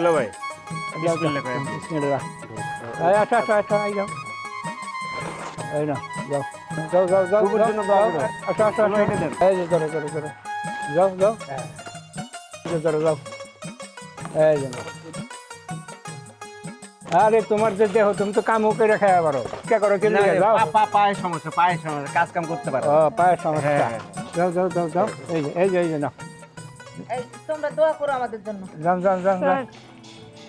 দুলা ভাই যাও, বিসমিল্লাহ করেন। বিসমিল্লাহ। এই আসো আসো আসো এই যাও এই না যাও যাও যাও যাও কুকুর জন্য দোয়া করো। আসো আসো তোমরা এটা দেন। এই যে ধরো ধরো ধরো যাও যাও এই যে ধরো যাও এই যে নাও। আরে তোমার যে দেহ তুমি তো কামও করে খাওয়া পারো কে করো কি না, যাও পায়ের সমস্যা কাজ কাম করতে পারে ও পায়ের সমস্যা হ্যাঁ, হ্যাঁ। যাও যাও যাও যাও এই যে না এই তোমরা দোয়া করো আমাদের জন্য। যান যান যান যান। স্যার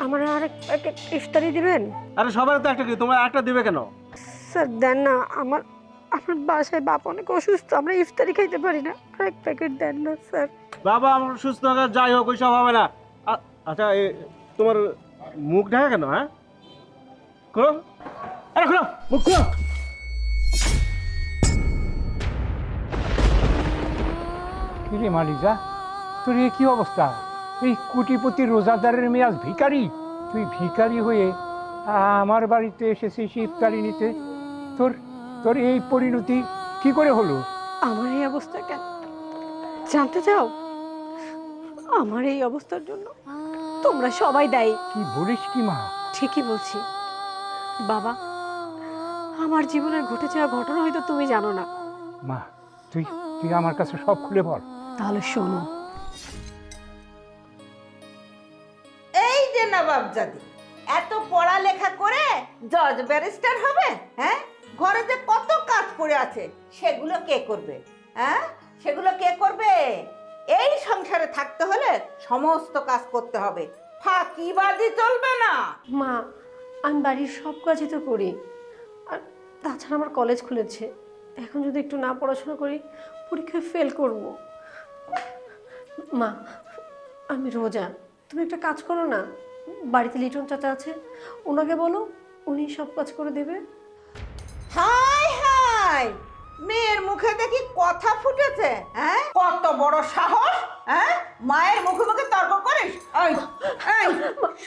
আমার আরেক প্যাকেট ইফতারি দিবেন? আরে সবার তো একটা কি তোমার একটা দিবে কেন? স্যার দেন না, আমার আমার বাসায় বাপ অনেক অসুস্থ, আমরা ইফতারি খাইতে পারি না, আরেক প্যাকেট দেন না স্যার। বাবা আমার সুস্থ হয়ে যাই হোক ওইসব হবে না। আচ্ছা তোমার মুখ ঢাকা কেন? হ্যাঁ খোলো, আরে খোলো মুখ খোলো। কি রে মালিকা তোর এ কি অবস্থা? এই কোটিপতি রোজাদারের মেয়াজ ভিখারি, তুই ভিখারি হয়ে আমার বাড়িতে এসেছিস ইফতারি নিতে। তোর তোর এই পরিণতি কি করে হলো? আমার এই অবস্থা কেন জানতে চাও? আমার এই অবস্থার জন্য তোমরা সবাই দায়ী। কি বলিস কি মা? ঠিকই বলছি বাবা, আমার জীবনের ঘটে যাওয়া ঘটনা হয়তো তুমি জানো না, মা তুই তুই আমার কাছে সব খুলে বল। তাহলে শোনো। এই যে নবাবজাদি এত পড়ালেখা করে জজ ব্যারিস্টার হবে, হ্যাঁ? ঘরে যে কত কাজ পড়ে আছে সেগুলো কে করবে? হ্যাঁ, সেগুলো কে করবে? এই সংসারে থাকতে হলে সমস্ত কাজ করতে হবে, ফাঁকিবাজি চলবে না। মা আমি বাড়ির সব কাজই তো করি, আর তাছাড়া আমার কলেজ খুলেছে, এখন যদি একটু না পড়াশোনা করি পরীক্ষায় ফেল করব। মা আমি রোজা, তুমি একটা কাজ করো না, বাড়িতে লিটন চাচা আছে, ওনাকে বলো, উনি সব কাজ করে দেবে। হাই হাই, মেয়ের মুখে দেখি কথা ফুটেছে, হ্যাঁ? কত বড় সাহস, হ্যাঁ? মায়ের মুখে মুখে তর্ক করিস? এই এই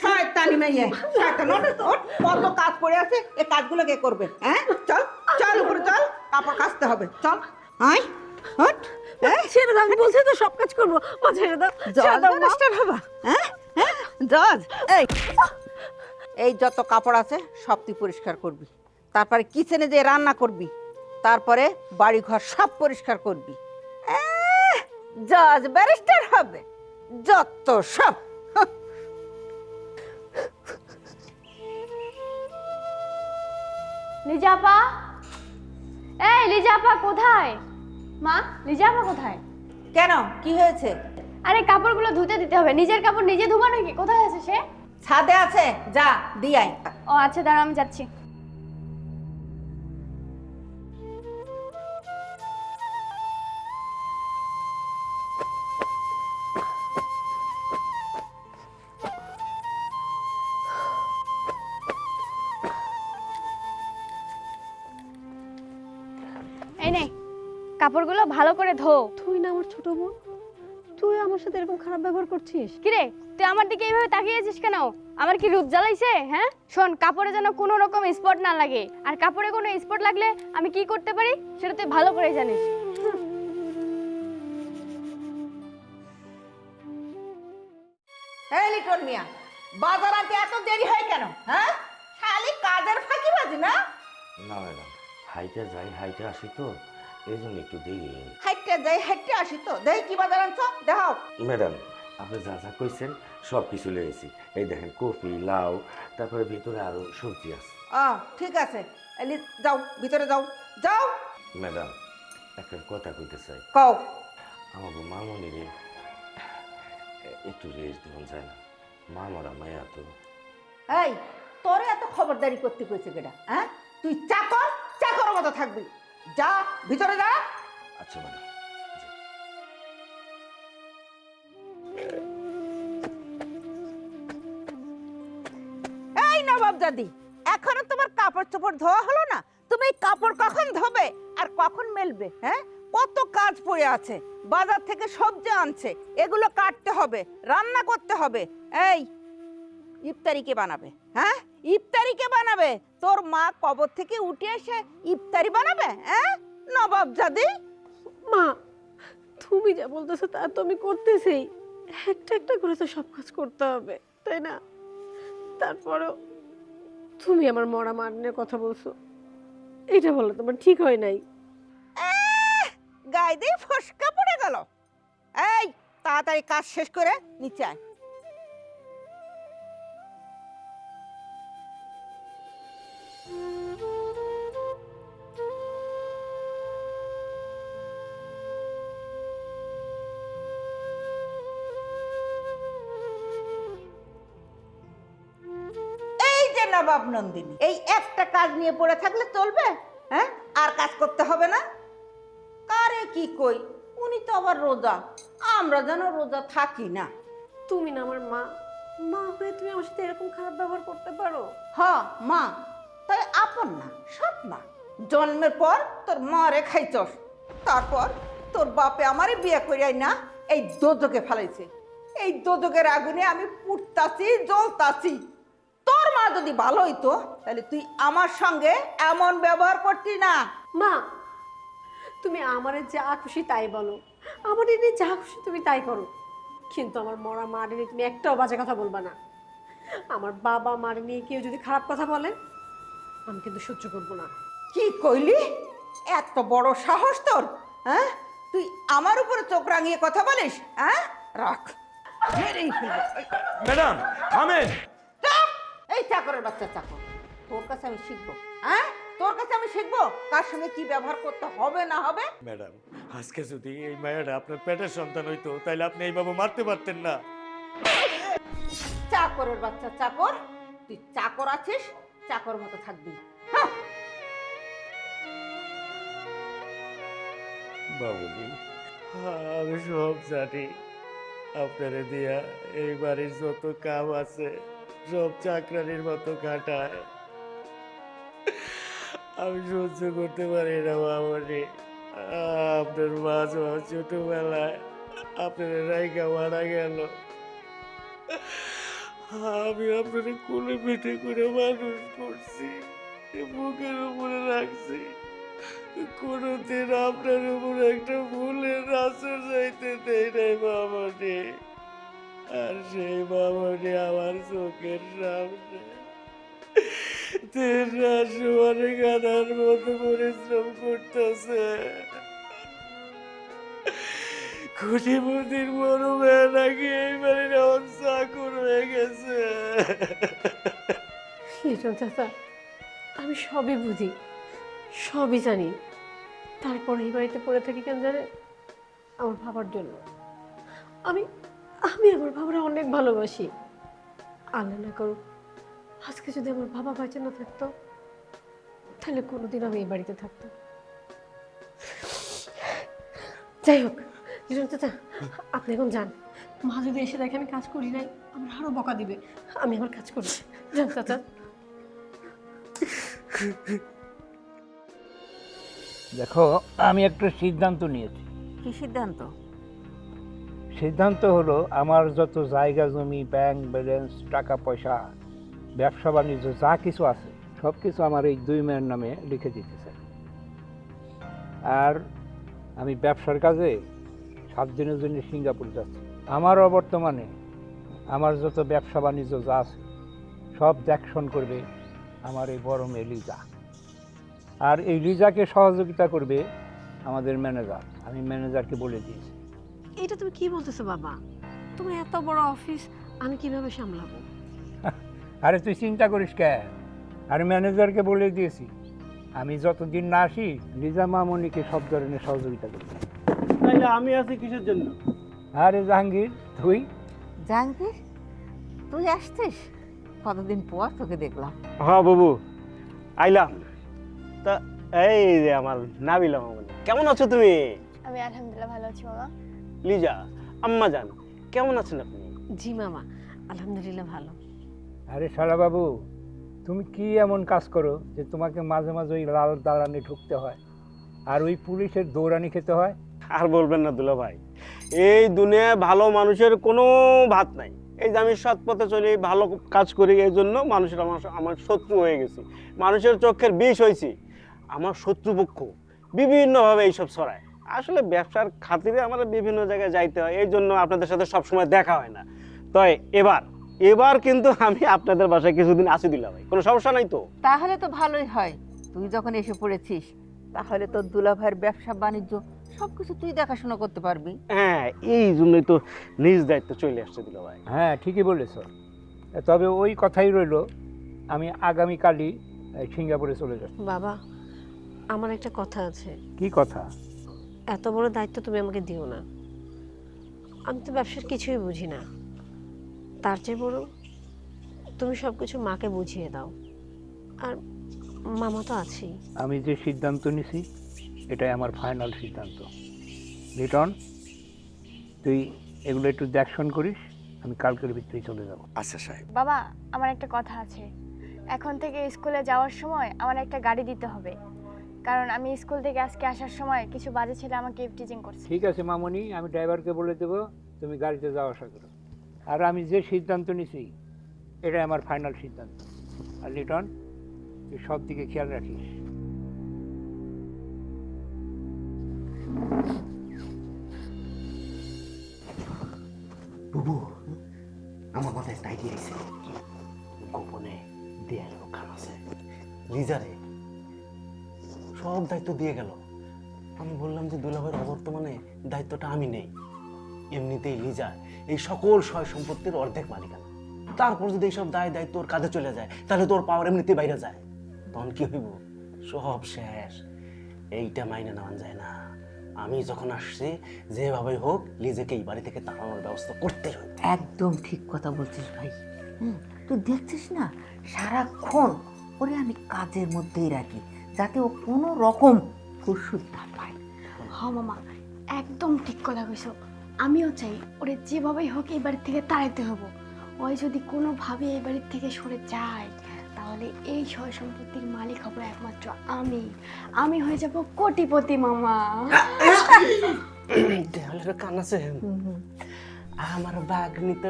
শয়তানি মেয়ে, শয়তান, ওঠ, ওঠ, কত কাজ পড়ে আছে, এই কাজগুলো কে করবে? হ্যাঁ, চল চল উপরে চল, কাপড় কাচতে হবে, চল। আয় ওঠ, ছেড়ে দাও, আমি বলছি তো সব কাজ করবো, মা ছেড়ে দাও, ছেড়ে জজ দাও মা। ব্যারিস্টার হবা? হ্যাঁ হ্যাঁ জজ, এই এই যত কাপড় আছে সব তুই পরিষ্কার করবি, তারপরে কিচেনে যে রান্না করবি, তারপরে বাড়ি ঘর সব পরিষ্কার করবি। জজ ব্যারিস্টার হবে যত সব। লিজাপা, এই লিজাপা কোথায়? মা লিজাপা কোথায়? কেন, কি হয়েছে? আরে কাপড়গুলো ধুতে দিতে হবে, নিজের কাপড় নিজে ধুবা নাকি? কোথায় আছে সে? ছাদে আছে, যা দিয়ে আয়। ও আচ্ছা দাঁড়া আমি যাচ্ছি। এই নে কাপড়গুলো ভালো করে ধো। তুই না আমার ছোট বোন, তুই আমার সাথে এরকম খারাপ ব্যবহার করছিস? কিরে তুই আমার দিকে এইভাবে তাকিয়ে আছিস কেন? আমার কি রূপ জ্বালাইছে? হ্যাঁ শোন, কাপড়ে যেন কোনো রকম স্পট না লাগে, আর কাপড়ে কোনো স্পট লাগলে আমি কি করতে পারি সেটা তুই ভালো করে জানিস। এই লিটন মিয়া, বাজার আনতে এত দেরি হয় কেন? হ্যাঁ, খালি কাজের ফাঁকিবাজি না? না ম্যাডাম, হাইটে আসি তো এই জন্য একটু দেরি হয়ে গেছে। হাইটে যাই, হাইটে আসি তো, দেখি কি বাজার আনছো, দেখাও। ম্যাডাম আপনি যা যা কইছেন সব কিছু লেগেছি, এই দেখেন কফি, লাউ, তারপরে ভিতরে আরো সবজি আছে। ঠিক আছে, যাও ভিতরে যাও, যাও। ম্যাডাম একটা কথা কইতে চাই, কও। আমাকে মামনি রে একটু রেস্ট দেওয়া যায় না? মা মরা মায়া তো। এই তোরে এত খবরদারি করতে কইছে কেডা? হ্যাঁ, তুই চাকর, চাকর মতো থাকবি, যা ভিতরে যা। আচ্ছা ম্যাডাম। এই নবাবজাদি, এখনো তোমার কাপড় চোপড় ধোয়া হলো না? তুমি এই কাপড় কখন ধোবে আর কখন মেলবে? হ্যাঁ, কত কাজ পড়ে আছে, বাজার থেকে সবজি আনছে, এগুলো কাটতে হবে, রান্না করতে হবে। এই ইফতারি কে বানাবে? হ্যাঁ, ইফতারি কে বানাবে? তোর মা কবর থেকে উঠে এসে ইফতারি বানাবে? হ্যাঁ নবাবজাদি। মা তুমি যা বলতেছো তা তো আমি করতেছি, একটা একটা করে তো সব কাজ করতে হবে, তাই না? তারপরেও তুমি আমার মরা মা নিয়ে কথা বলছো, এটা বলো তোমার ঠিক হয় নাই। গায়ে দিয়ে ফসকা পড়ে গেল। এই তাড়াতাড়ি কাজ শেষ করে নিচে আয়। এই যে নবাব নন্দিনী, এই একটা কাজ নিয়ে পড়ে থাকলে চলবে? হ্যাঁ, আর কাজ করতে হবে না? কারে কি কই, উনি তো আবার রোজা, আমরা যেন রোজা থাকি না। তুমি না আমার মা, মা হয়ে তুমি আমার সাথে এরকম খারাপ ব্যবহার করতে পারো? হ মা, তাই আপন না, সৎ না। জন্মের পর তোর মারে খাইছস, তারপর তোর বাপে আমারে বিয়ে করিয়াই না এই দোজকে ফেলাইছে। এই দোজকের আগুনে আমি পুড়তাছি, জ্বলতাছি। তোর মা যদি ভালো হইতো তাহলে তুই আমার সঙ্গে এমন ব্যবহার করতি না। মা, তুমি আমারে যা খুশি তাই বলো, আমার নিয়ে যা খুশি তুমি তাই করো, কিন্তু আমার মরা মা নিয়ে তুমি একটাও বাজে কথা বলবা না। আমার বাবা মার নিয়ে কেউ যদি খারাপ কথা বলে আমি কিন্তু সহ্য করবো না। কি কইলি? এত বড় সাহস তোর? হ্যাঁ, তুই আমার উপরে চোখ রাঙিয়ে কথা বলিস? হ্যাঁ, রাখ, মেরেই ফেলবো। ম্যাডাম থামেন। চুপ! এই চাকরের বাচ্চা চাকর, তোর কাছে আমি শিখবো? হ্যাঁ, তোর কাছে আমি শিখবো কার সঙ্গে কি ব্যবহার করতে হবে না হবে? ম্যাডাম, আজকে যদি এই মায়েরা আপনার পেটের সন্তান হইতো তাহলে আপনি এইভাবে মারতে পারতেন না। চাকরের বাচ্চা চাকর, তুই চাকর আছিস, চাকর মতো থাকবি। হ্যাঁ। বাবুজি, আমি সব জানি। আপনারে দিয়া এই বাড়ির যত কাম আছে সব চাকরানির মতো কাটায়। আমি সহ্য করতে পারি না বাবুজি। আপনার মা যখন ছোটবেলায় আপনার রাইকা মারা গেল, আমি আপনার কোলে পিঠে করে মানুষ করছি, বুকের উপরে রাখছি। কোনোদিন আপনার উপর একটা ভুলের রাসর যাইতে দেয় নাই বাবানি। আর সেই বাবানি আমার চোখের সামনে 3 মাস সমানে গাধার মতো পরিশ্রম করতেছে। কোটিপতির বড় মেয়ে নাকি এই বাড়ির এমন চাকর হয়ে গেছে। লিটন চাচা, আমি সবই বুঝি, সবই জানি, তারপর এই বাড়িতে পড়ে থাকি কেন জানে? আমার বাবার জন্য। আমি আমি আমার বাবারা অনেক ভালোবাসি। আল্লাহ না করুক আজকে যদি আমার বাবা বেঁচে না থাকতো তাহলে কোনোদিন আমি এই বাড়িতে থাকতাম। যাই হোক লিটন চাচা, আপনি এখন যান। মা যদি এসে দেখে আমি কাজ করি নাই আমার আরো বকা দিবে। আমি আমার কাজ করি, যান চাচা। দেখো, আমি একটা সিদ্ধান্ত নিয়েছি। কি সিদ্ধান্ত? সিদ্ধান্ত হলো আমার যত জায়গা জমি, ব্যাংক ব্যালেন্স, টাকা পয়সা, ব্যবসা বাণিজ্য যা কিছু আছে সব কিছু আমার এই 2 মেয়ের নামে লিখে দিতে চাই। আর আমি ব্যবসার কাজে 7 দিনের জন্য সিঙ্গাপুর যাচ্ছি। আমার অবর্তমানে আমার যত ব্যবসা বাণিজ্য যা আছে সব দেখশন করবে আমার এই বড় মেয়ে লিজা। আর এই লিজাকে সহযোগিতা করবে আমাদের ম্যানেজার। আমি ম্যানেজারকে বলে দিয়েছি। এটা তুমি কি বলতেছো বাবা? তোমার এত বড় অফিস আমি কিভাবে সামলাবো? আরে তুই চিন্তা করিস কেন? আর ম্যানেজারকে বলে দিয়েছি আমি যতদিন না আসি লিজা মামনিকে সব ধরনের সহযোগিতা করব। তাইলে আমি আছি কিসের জন্য? আরে জাহাঙ্গীর, তুই? জাহাঙ্গীর, তুই আসছিস? কতদিন পর তোকে দেখলাম। হ্যাঁ বাবু, আইলাম। তা এই যে আমার নাবিলা মামনি, কেমন আছো তুমি? আমি আলহামদুলিল্লাহ ভালো আছি মামা। লিজা, আম্মা জান, কেমন আছেন আপনি? জি মামা, আলহামদুলিল্লাহ ভালো। আরে শালা বাবু, তুমি কি এমন কাজ করো যে তোমাকে মাঝে মাঝে ওই লাল দালানে ঢুকতে হয় আর ওই পুলিশের দৌড়ানি খেতে হয়? আর বলবেন না দুলা ভাই, এই দুনিয়ায় ভালো মানুষের কোনো ভাত নাই। এই যে আমি সৎ পথে চলি, ভালো কাজ করি, এই জন্য মানুষের আমার শত্রু হয়ে গেছি, মানুষের চোখের বিষ হয়েছি। আমার শত্রুপক্ষ বিভিন্নভাবে এইসব ছড়ায়। আসলে ব্যবসার খাতিরে আমার বিভিন্ন জায়গায় যাইতে হয়, এই জন্য আপনাদের সাথে সবসময় দেখা হয় না। তাই এবার এবার কিন্তু আমি আপনাদের বাসায় কিছুদিন আসি দিলা ভাই, কোনো সমস্যা নাই তো? তাহলে তো ভালোই হয়, তুই যখন এসে পড়েছিস তাহলে তোর দুলাভাইয়ের ব্যবসা বাণিজ্য সবকিছু তুই দেখাশোনা করতে পারবি। হ্যাঁ, এই জন্যই তো নিজ দায়িত্ব চলে আসছে দিলা ভাই। হ্যাঁ ঠিকই বলেছ, তবে ওই কথাই রইল, আমি আগামীকালই সিঙ্গাপুরে চলে যাচ্ছি। বাবা, আমার একটা কথা আছে। কি কথা? এত বড় দায়িত্ব তুমি আমাকে দিও না, আমি তো ব্যবসার কিছুই বুঝি না। তার চেয়ে বড় তুমি সব কিছু মাকে বুঝিয়ে দাও, আর মামা তো আছেই। আমি যে সিদ্ধান্ত নিছি এটাই আমার ফাইনাল সিদ্ধান্ত। লিটন, তুই এগুলো একটু দেখশন করিস, আমি কালকের ভিতরেই চলে যাব। আচ্ছা সাহেব। বাবা, আমার একটা কথা আছে। এখন থেকে স্কুলে যাওয়ার সময় আমার একটা গাড়ি দিতে হবে, কারণ আমি স্কুল থেকে আজকে আসার সময় কিছু বাজে ছেলে আমাকে টিচিং করছে। ঠিক আছে মামনি, আমি ড্রাইভারকে বলে দেবো তুমি গাড়িতে যাওয়া আসা করো। আর আমি যে সিদ্ধান্ত নিছি এটাই আমার ফাইনাল সিদ্ধান্ত। আর লিটন, তুই সব দিকে খেয়াল রাখিস। বুবু, আমার মাথায় একটা আইডিয়া আছে। গোপনে দেয়াল রক্ষা আছে। লিজারে সব দায়িত্ব দিয়ে গেল। আমি বললাম যে দুলাভাইয়ের অবর্তমানে দায়িত্বটা আমি নেই। এমনিতেই লিজা এই সকল সয় সম্পত্তির অর্ধেক মালিকানা। তারপর যদি এইসব দায় দায়িত্ব ওর কাজে চলে যায় তাহলে তোর পাওয়ার এমনিতেই বাইরে যায়। তখন কি হইব? সব শেষ। এইটা মাইনে নেওয়া যায় না। আমি যখন আসছি যেভাবে হোক লিজেকে এই বাড়ি থেকে তাড়ানোর ব্যবস্থা করতে হবে। একদম ঠিক কথা বলছিস ভাই। তুই দেখছিস না, সারাক্ষণ ওরে আমি কাজের মধ্যেই রাখি যাতে ও কোনো রকম ফুরসুত না পায়। হ মামা, একদম ঠিক কথা কইছো। আমিও চাই ওরে যেভাবেই হোক এই বাড়ি থেকে তাড়াইতে হবো। ওই যদি কোনোভাবে এই বাড়ির থেকে সরে যায় তাহলে এই সয় সম্পত্তির মালিক হবো একমাত্র আমি। আমি হয়ে যাব কোটিপতি মামা। দেওয়ালের কান আছে। আমার ভাগ্নিতে,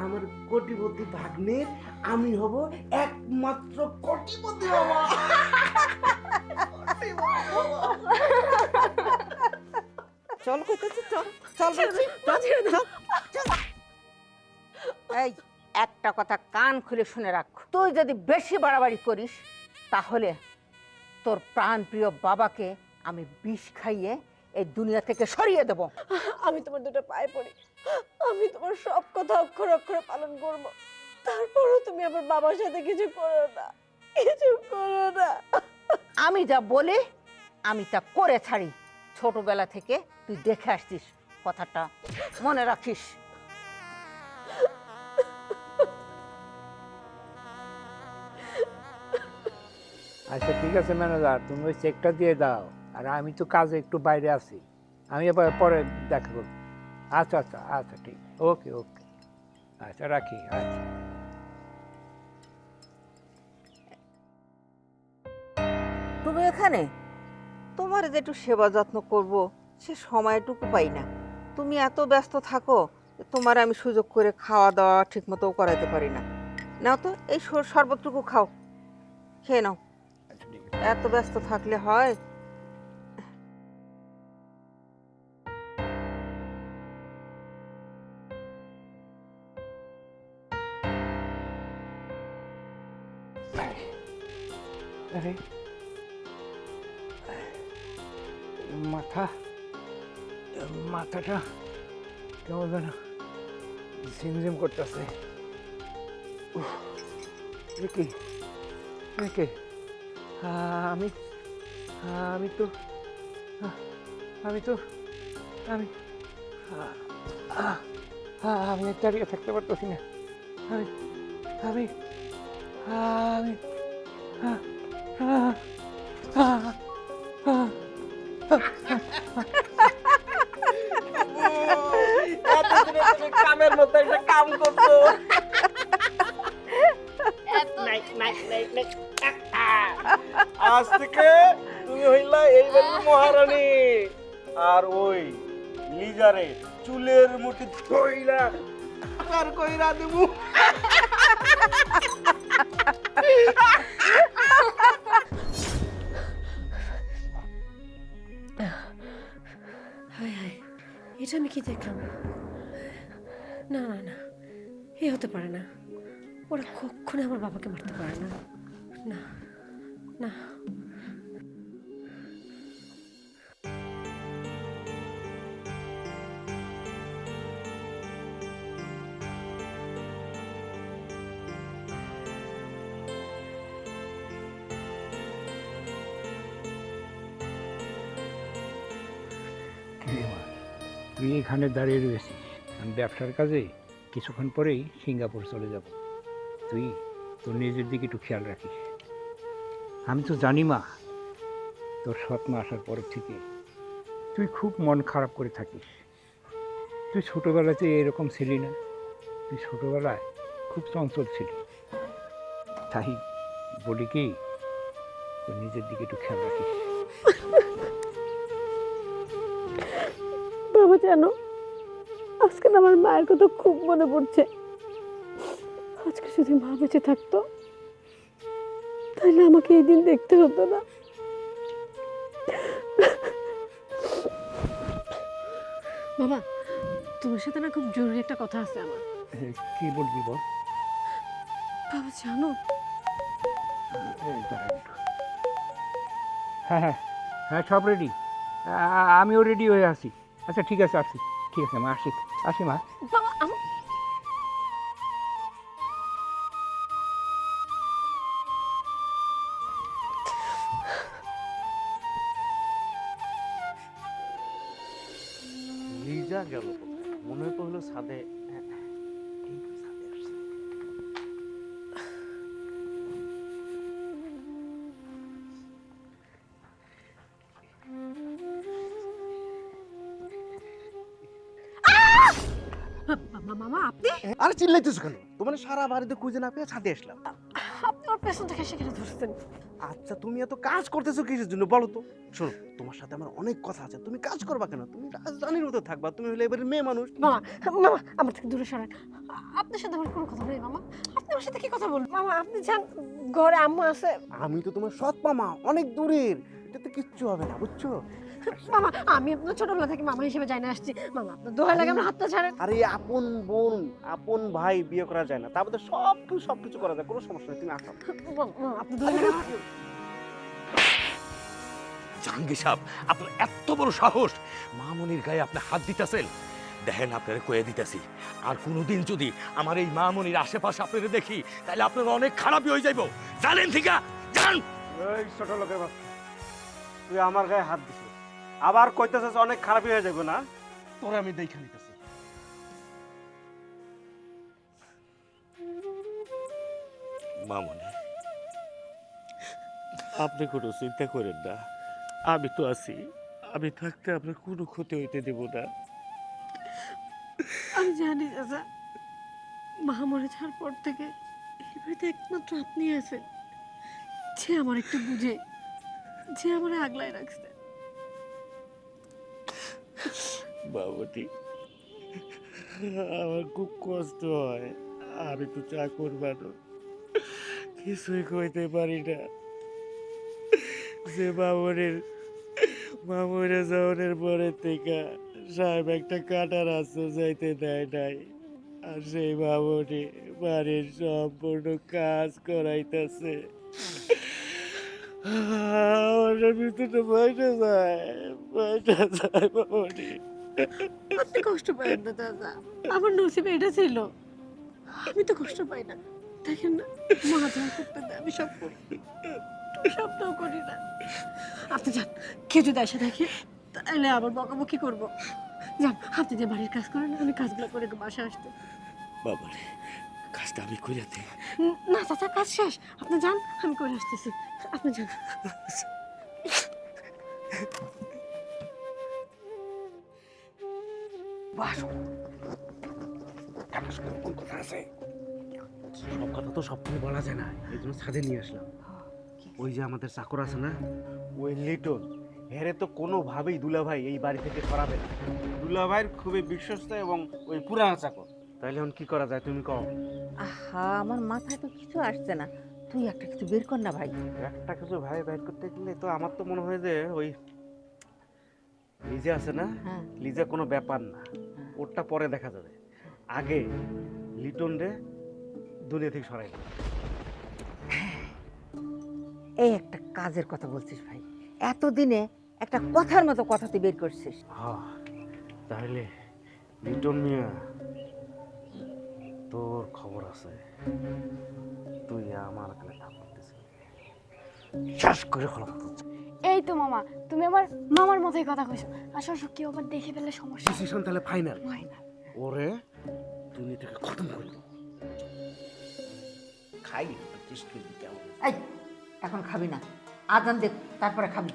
আমার কোটিপতি ভাগ্নের আমি হব একমাত্র কোটিপতি বাবা। চল কইতেছি, চল চল বলছি, চল। এই একটা কথা কান খুলে শুনে রাখ, তুই যদি বেশি বাড়াবাড়ি করিস তাহলে তোর প্রাণপ্রিয় বাবাকে আমি বিষ খাইয়ে এই দুনিয়া থেকে সরিয়ে দেব। আমি তোমার দুটো পায়ে পড়ি, আমি তোমার সব কথা অক্ষরে অক্ষরে পালন করব। তারপরও তুমি আমার বাবার সাথে কিছু করো না, কিছু করো না। আমি যা বলি আমি তা করে ছাড়ি। ছোটবেলা থেকে তুই দেখে আসছিস, কথাটা মনে রাখিস। আচ্ছা ঠিক আছে ম্যানেজার, তুমি ওই চেকটা দিয়ে দাও। আর আমি তো কাজে একটু বাইরে আছি, আমি এবার পরে দেখা করব। আচ্ছা আচ্ছা আচ্ছা ঠিক, ওকে ওকে, আচ্ছা রাখি। আচ্ছা তুমি এখানে, তোমার যে একটু সেবা যত্ন করব সে সময়টুকু পাই না। তুমি এত ব্যস্ত থাকো যে তোমার আমি সুযোগ করে খাওয়া দাওয়া ঠিক মতো করাতে পারি না। নাও তো এই শরবতটুকু খাও, খেয়ে নাও। আচ্ছা ঠিক আছে। এত ব্যস্ত থাকলে হয়? আরে মাথাটা কেমন যেন ঝিমঝিম করতেছে। কি আমি আমি তো আমি তো আমি আমি দাঁড়িয়ে থাকতে পারতেছি না। আমি আমি আমি কামের মতো একটা কাম করতো। আজ থেকে তুমি হইলা এই বাড়ির মহারানী। আর ওই লিজারে চুলের মুঠি ধইলা আর কইরা দেবো। হায় হায়, এটা আমি কি দেখলাম? না না না, এ হতে পারে না, ওরা কখনো আমার বাবাকে মারতে পারে না। না না, কিরে মা, তুই এখানে দাঁড়িয়ে রয়েছিস, আমি ব্যবসার কাজে কিছুক্ষণ পরেই সিঙ্গাপুর চলে যাব। তুই তোর নিজের দিকে একটু খেয়াল রাখিস। আমি তো জানি মা, তোর সৎ মা আসার পরের থেকে তুই খুব মন খারাপ করে থাকিস। তুই ছোটোবেলাতে এরকম ছিলি না, তুই ছোটোবেলায় খুব চঞ্চল ছিলি। তাই বলি কি, তোর নিজের দিকে একটু খেয়াল রাখিস। বাবা জানো, আজকে না আমার মায়ের কথা খুব মনে পড়ছে। আজকে যদি মা বেঁচে থাকতো তাহলে আমাকে এই দিন দেখতে হতো না। বাবা, তোমার সাথে না খুব জরুরি একটা কথা আছে আমার। কি বলবি বল। বাবা জানো, হ্যাঁ হ্যাঁ হ্যাঁ, সব রেডি, আমিও রেডি হয়ে আছি। আচ্ছা ঠিক আছে, আসি। ঠিক আছে মা, আসি আসি মা। বাবা আমার লিজা গেল কোথায়? মনে তো হলো ছাদে। এই তো ছাদে আসছে। মামা, আপনি আরে চিল্লাইতেছো কেন? তোমার সারা বাড়িতে খুঁজে না পেয়ে ছাদে আসলাম। আপনি ওর পেছন থেকে সেখানে ধরছেন। আচ্ছা তুমি এত কাজ করতেছো কিসের জন্য বলো তো? শোনো, তোমার সাথে আমার অনেক কথা আছে। তুমি কাজ করবা কেন? তুমি রাজধানীর মতো থাকবা। তুমি হলে এবারে মেয়ে মানুষ। মামা, মামা আমার থেকে দূরে সরেন। আপনার সাথে আমার কোনো কথা নেই মামা। আপনি আমার সাথে কি কথা বলবেন? মামা আপনি যান, ঘরে আম্মু আছে। আমি তো তোমার সৎ মামা, অনেক দূরের। এটাতে কিচ্ছু হবে না, বুঝছো? মামা আমি আপনার ছোটবেলা থেকে মামা হিসেবে জানি আসছি। মামা আপনার দোহাই লাগে আমার হাতটা ছাড়েন। আরে আপন বোন, আপন ভাই বিয়ে করা যায় না, তার মধ্যে সবকিছু করা যায়, কোনো সমস্যা নেই। তুমি আসো। মামা আপনার দোহাই লাগে আমার। জাহাঙ্গীর সাহেব, আপনার এত বড় সাহস, মামনির গায়ে আপনি হাত দিতেছেন। দেখেন আপনারা কয়ে দিতেছি, আর কোনোদিন যদি আমার এই মামনির আশেপাশে আপনারা দেখি, তাহলে আপনারা অনেক খারাপই হয়ে যাইব। জানেন ঠিকা জান। এই ছোট লোকের বাচ্চা, তুই আমার গায়ে হাত দিছিস, আবার কইতেছিস অনেক খারাপই হয়ে যাবে না? তোরে আমি দেখা নিতেছি। মামনি, আপনি কোনো চিন্তা করেন না, আমি তো আছি। আমি থাকতে আপনার কোনো ক্ষতি হইতে দেব না। আমি জানি চাচা, মা মরে যাওয়ার পর থেকে এই বাড়িতে একমাত্র আপনি আছেন, যে আমার একটু বুঝে, যে আমার আগলায় রাখছে। বাবাটি, আমার খুব কষ্ট হয়। আমি তো চাকর মানুষ, কিছুই কইতে পারি না। যে মামুরে যাওয়ার পরে থেকে সাহেব একটা কাটার রাস্তা যাইতে দেয় নাই, আর সেই মামুনি বাড়ির সম্পূর্ণ কাজ করাইতেছে। আমার ভিতরে বইটা যায় মামুনি। আপনি কষ্ট পাবেন না দাদা, আমার নসিবে এটা ছিল। আমি তো কষ্ট পাই না, দেখেন না মা যা করতে দেয় আমি সব করি, সবটাও করি না। আপনি যান, কেউ যদি এসে দেখে তাহলে আবার বকাবকি করবো। যান, আপনি যে বাড়ির কাজ করেন, আমি কাজগুলো করে বাসায় আসতে। বাবারে, কাজটা আমি করে দিই। না চাচা, কাজ শেষ, আপনি যান, আমি করে আসতেছি। আপনি যান। কোন কথা আছে? সব কথা তো সবসময় বলা যায় না, এই জন্য ছাদে নিয়ে আসলাম। ওই যে আমাদের চাকর আছে না, ওই লিটন, হেরে তো কোনোভাবেই দুলাভাই এই বাড়ি থেকে সরাবে না। দুলাভাইয়ের খুবই বিশ্বস্ত এবং ওই পুরানা চাকর। তাইলে এখন কি করা যায় তুমি কও? আহা, আমার মাথায় তো কিছু আসছে না। তুই একটা কিছু বের কর না ভাই। একটা কিছু ভাই বাইর করতে গেলে তো আমার তো মনে হয় যে ওই লিজা আছে না, হ্যাঁ। লিজা কোনো ব্যাপার না, ওরটা পরে দেখা যাবে। আগে লিটন রে দুনিয়া থেকে সরাই দিন। এই একটা কাজের কথা বলছিস ভাই, এতদিনে একটা কথার মতো কথা তুই বের করছিস। হ্যাঁ, তাহলে লিটন মিয়া তোর খবর আছে, তুই আমার কাছে থাকতেছিস শ্বাস করে খোলা থাকছিস। এই তো মামা, তুমি আমার মামার মতোই কথা কইছো। আসলে কেউ আবার দেখে ফেললে সমস্যা। ডিসিশন তাহলে ফাইনাল, ফাইনাল। ওরে দুনিয়া থেকে খতম করে দাও। খাই টেস্ট করে দিতে হবে। এই এখন খাবি না, আজান দেখ তারপরে খাবি।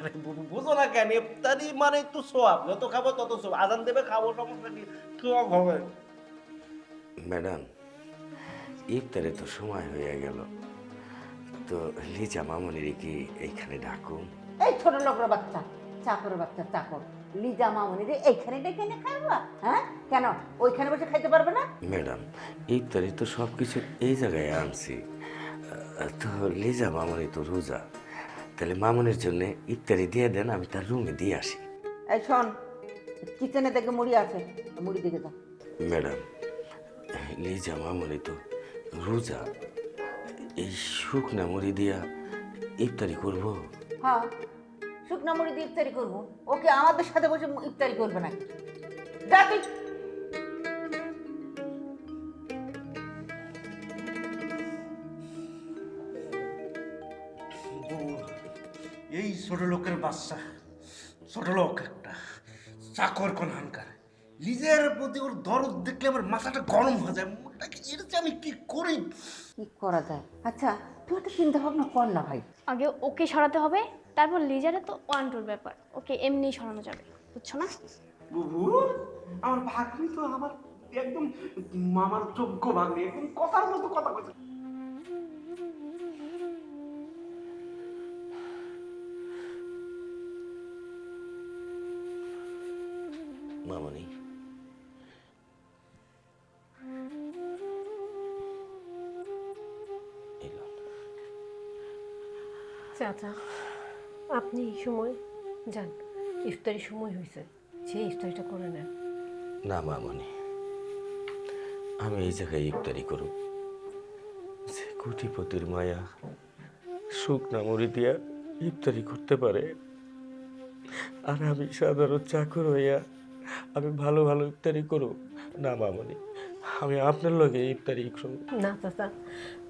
আরে বুঝো না কেন, ইফতারি মানে তো সোয়াব, যত খাবো তত সোয়াব। আজান দেবে খাবো, সমস্যা কি? সোয়াব হবে। ম্যাডাম, ইফতারে তো সময় হয়ে গেল, তো লিজা মামনির কি এইখানে ডাকুন? এই ছোট লোকের বাচ্চা, চাকরের বাচ্চা, চাকর লিজা মামনিরে এইখানে ডেকে এনে খাওয়া? হ্যাঁ কেন, ওইখানে বসে খাইতে পারবে না? ম্যাডাম, ইফতারি তো সব কিছু এই জায়গায় আনছি, তো লিজা মামনি তো রোজা, তাহলে মামনির জন্য ইফতারি দিয়ে দেন, আমি তার রুমে দিয়ে আসি। এই শোন, কিচেনে দেখে মুড়ি আছে, মুড়ি দিকে যা। ম্যাডাম, লিজা মামনি তো রোজা, এই শুকনা মুড়ি দিয়া ইফতারি করব? হ্যাঁ, শুকনা মুড়ি দিয়ে ইফতারি করবো। ওকে আমাদের সাথে বসে ইফতারি করবে নাকি? যা তুই। এই ছোট লোকের বাচ্চা, ছোট লোক একটা চাকর কোন হানকার, নিজের প্রতি ওর দরদ দেখলে আমার মাথাটা গরম হয়ে যায়। এর যে আমি কি করি? কি করা যায়? আচ্ছা তুই একটা চিন্তা ভাবনা কর না ভাই। আগে ওকে সরাতে হবে, তারপর লিজারে তো ওয়ান টুর ব্যাপার, ওকে এমনি সরানো যাবে, বুঝছো না? বুবু, আমার ভাগ্নি তো আমার একদম মামার যোগ্য ভাগ্নি, একদম কথার মতো কথা বলছে। মামনি, চাচা, আপনি এই সময় যান, ইফতারির সময় হয়েছে, যে ইফতারিটা করে নেন। না মামনি, আমি এই জায়গায় ইফতারি করব, যে কোটিপতির মায়া শুকনা মুড়ি দিয়া ইফতারি করতে পারে, আর আমি সাধারণ চাকর হইয়া আমি ভালো ভালো ইফতারি করব? না মামনি, আমি আপনার লগে ইফতারি করব। না চাচা,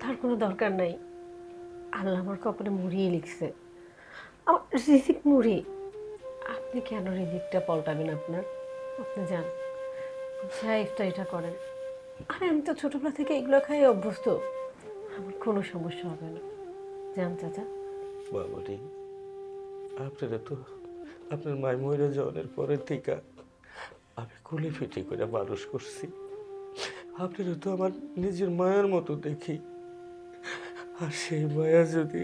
তার কোনো দরকার নাই। আল্লাহ আমার কপালে মুড়িয়ে লিখছে, আমার রিজিক মুড়ি। আপনি কেন রিজিকটা পাল্টাবেন আপনার? আপনি যান, যা ইফতারিটা করেন। আরে আমি তো ছোটবেলা থেকে এগুলো খাই অভ্যস্ত, আমার কোনো সমস্যা হবে না। যান চাচা। মামনি, আপনারা তো আপনার মায় মরে যাওয়ার পরের থেকে আমি কুলি ফিটি করে মানুষ করছি, আপনারা তো আমার নিজের মায়ের মতো দেখি, আর সেই মায়া যদি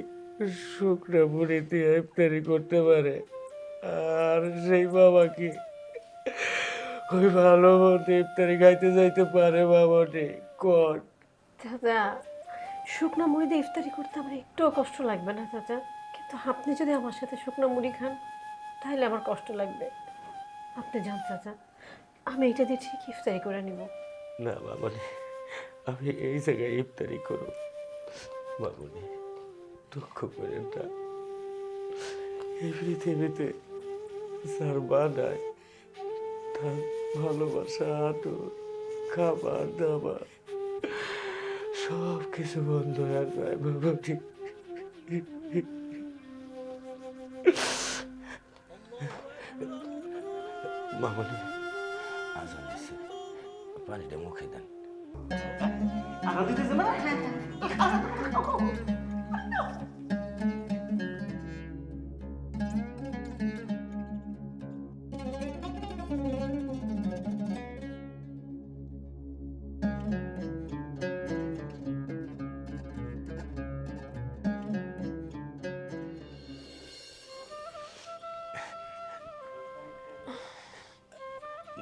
শুকনা মুড়ি দিয়ে ইফতারি করতে পারে, আর সেই বাবা কি ওই ভালো মতো ইফতারি খাইতে যাইতে পারে? মামনি কোন? চাচা, শুকনো মুড়ি দিয়ে ইফতারি করতে আমার একটুও কষ্ট লাগবে না চাচা, কিন্তু আপনি যদি আমার সাথে শুকনো মুড়ি খান তাহলে আমার কষ্ট লাগবে। আপনি যান চাচা, আমি এটা দিয়ে ঠিক ইফতারি করে নিব। না মামনি, আমি এই জায়গায় ইফতারি করব। মামনি, দুঃখ করেন না, এই পৃথিবীতে যার বানায় তার ভালোবাসা, আদর, খাবার দাবার সব কিছু বন্ধ হয়ে যায়। মামনি, মামনি আজান দিছে, পানিটা মুখে দেন। আঘাত দিতেছে না?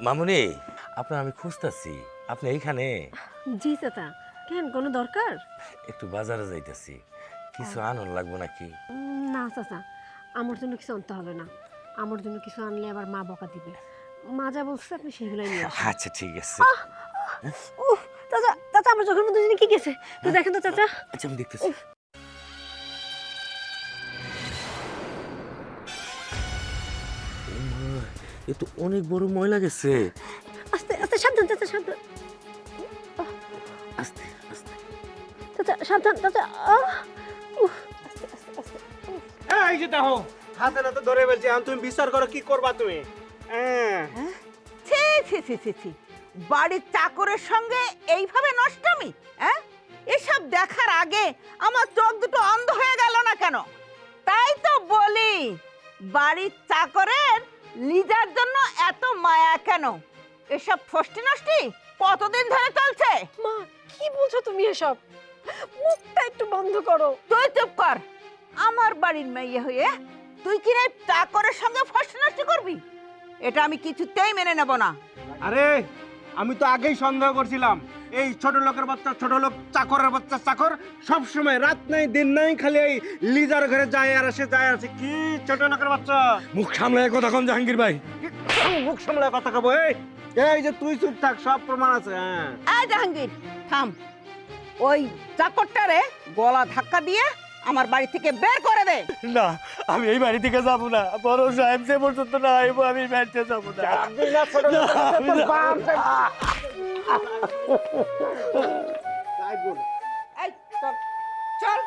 মামনি, আপনার আমি খুঁজতেছি, আপনি এইখানে? জি চাচা, কেন কোনো দরকার? একটু বাজারে যাইতেছি, কিছু আনন্দ লাগবো নাকি? না চাচা, আমার জন্য কিছু আনতে হবে না। আমার জন্য কিছু আনলে আবার মা বকা দিবে। মা যা বলছে আপনি সেগুলোই নিয়ে আসুন। আচ্ছা ঠিক আছে। চাচা চাচা আমার চোখের মধ্যে জানি কি গেছে তো দেখেন তো চাচা। আচ্ছা আমি দেখতেছি। এ তো অনেক বড় ময়লা গেছে। আস্তে আস্তে সাবধান চাচা সাবধান। আস্তে আস্তে। চাচা সাবধান চাচা। উফ, আস্তে আস্তে আস্তে। এই যে দেখো হাতে নাতে ধরে বলছি এখন তুমি বিচার করো কি করবা তুমি। হ্যাঁ ছি ছি ছি ছি ছি, বাড়ির চাকরের সঙ্গে এইভাবে নষ্টামি, হ্যাঁ? এসব দেখার আগে আমার চোখ দুটো অন্ধ হয়ে গেল না কেন? তাই তো বলি, বাড়ির চাকরের লিজার জন্য এত মায়া কেন? এসব ফষ্টি নষ্টি কতদিন ধরে চলছে? মা কি বলছো তুমি এসব? মুখটা একটু বন্ধ করো। তুই চুপ কর। আমার বাড়ির মেয়ে হয়ে তুই কি না চাকরের সঙ্গে ফষ্টি নষ্টি করবি? এটা আমি কিছুতেই মেনে নেব না। আরে আমি তো আগেই সন্দেহ করছিলাম এই ছোট লোকের বাচ্চা ছোট লোক চাকরের বাচ্চা চাকর সব সময় রাত নাই দিন নাই খালি এই লিজার ঘরে যায় আর আসে যায় আসে। কি ছোট লোকের বাচ্চা, মুখ সামলায় কথা কোন জাহাঙ্গীর ভাই। মুখ সামলায় কথা কব। এই যে তুই চুপ থাক, সব প্রমাণ আছে। হ্যাঁ এই জাহাঙ্গীর থাম, ওই চাকরটারে গলা ধাক্কা দিয়ে আমার বাড়ি থেকে বের করে দে। না আমি এই বাড়ি থেকে যাবো না, বড় সাহেব যে পর্যন্ত না আইবো আমি বাড়িতে যাবো না। এই চল চল।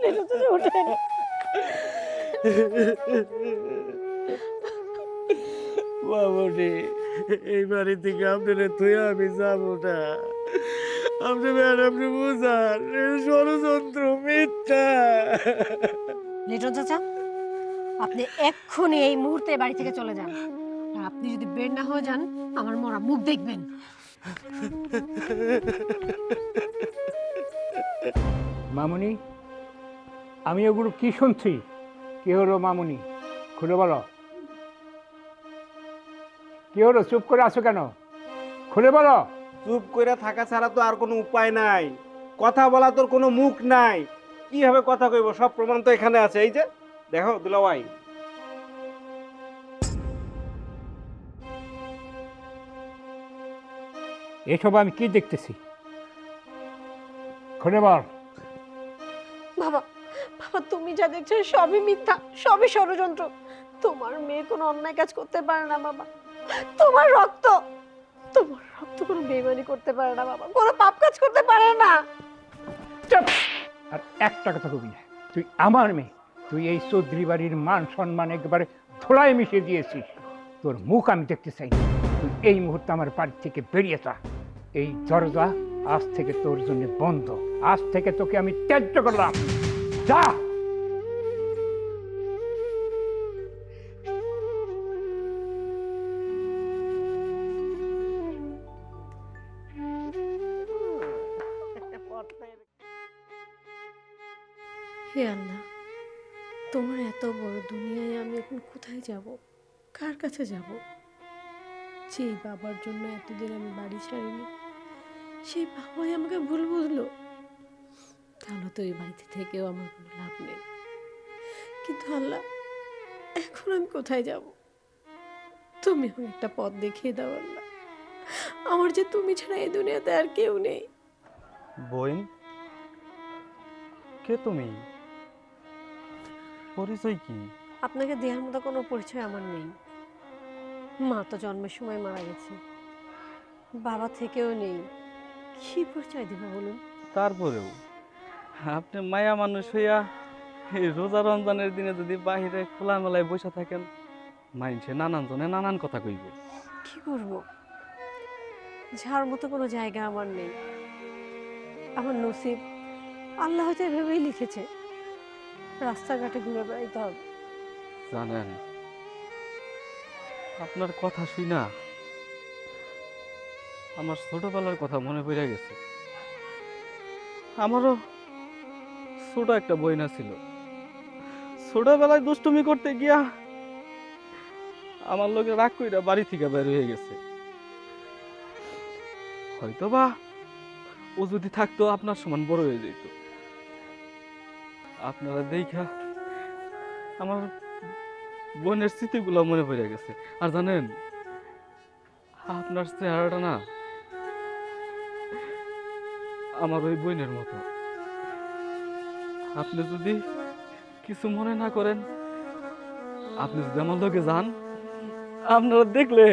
লিটু চাচা ওঠেন। বাবুরে এই বাড়ি থেকে আপনারা তুই আমি যাবো না। আপনি ম্যাডাম বুঝান ষড়যন্ত্র মিথ্যা। লিটন চাচা আপনি এক্ষুনি এই মুহূর্তে বাড়ি থেকে চলে যান, আর আপনি যদি বের না হয়ে যান আমার মরা মুখ দেখবেন। মামুনি, আমি ওগুলো কি শুনছি? কি হলো মামুনি? খুলে বলো, কি হলো? চুপ করে আছো কেন? খুলে বলো। চুপ করে থাকা ছাড়া তো আর কোনো উপায় নাই, কথা বলা তোর কোনো মুখ নাই, কিভাবে কথা কইব? সব প্রমাণ তো এখানে আছে। এই যে দেখো দুলাভাই, এসব আমি কি দেখতেছি? খুলে বল। বাবা বাবা তুমি যা দেখছো সবই মিথ্যা, সবই ষড়যন্ত্র। তোমার মেয়ে কোনো অন্যায় কাজ করতে পারে না বাবা। তোমার রক্ত কোনো বেইমানি করতে পারে না বাবা, কোনো পাপ কাজ করতে পারে না। চুপ! আর একটা কথা কবি না। তুই আমার মেয়ে, তুই এই চৌধুরী বাড়ির মান সম্মান একেবারে ধোলায় মিশিয়ে দিয়েছিস। তোর মুখ আমি দেখতে চাই না। তুই এই মুহূর্তে আমার বাড়ি থেকে বেরিয়ে যা। এই দরজা আজ থেকে তোর জন্য বন্ধ। আজ থেকে তোকে আমি ত্যায্য করলাম। যা। হে আল্লাহ, তোমার এত বড় দুনিয়ায় আমি এখন কোথায় যাব, কার কাছে যাব? যেই বাবার জন্য এতদিন আমি বাড়ি ছাড়িনি, সেই বাবাই আমাকে ভুল বুঝলো। তাহলে তো এই বাড়িতে থেকেও আমার কোনো লাভ নেই। কিন্তু আল্লাহ, এখন আমি কোথায় যাব? তুমি আমার একটা পথ দেখিয়ে দাও আল্লাহ। আমার যে তুমি ছাড়া এই দুনিয়াতে আর কেউ নেই। বোন, কে তুমি? পরিচয় কি? আপনাকে দেওয়ার মতো কোনো পরিচয় আমার নেই। মা তো জন্মের সময় মারা গেছে, বাবা থেকেও নেই। কি পরিচয় দেব বলুন? তারপরেও আপনি মায়া মানুষ হইয়া এই রোজা রমজানের দিনে যদি বাহিরে খোলামেলায় বসে থাকেন, মাইনসে নানান জনে নানান কথা কইব। কি করব? যার মতো কোনো জায়গা আমার নেই। আমার নসিব আল্লাহ হয়তো ভেবেই লিখেছে রাস্তাঘাটে ঘুরে বেড়াইতে হবে। জানেন, আপনার কথা শুই না আমার ছোটবেলার কথা মনে পড়ে গেছে। আমারও ছোট একটা বইনা ছিল। ছোটবেলায় দুষ্টুমি করতে গিয়া আমার লোকে রাগ কইরা বাড়ি থেকে বের হয়ে গেছে। হয়তোবা ও যদি থাকতো আপনার সমান বড় হয়ে যেত। আপনারা দেখা আমার বোনের স্মৃতিগুলো মনে পড়ে গেছে। আর জানেন, আপনার চেহারাটা না আমার ওই বোনের মতো। আপনি যদি কিছু মনে না করেন, আপনি যদি আমার লোকে যান, আপনারা দেখলে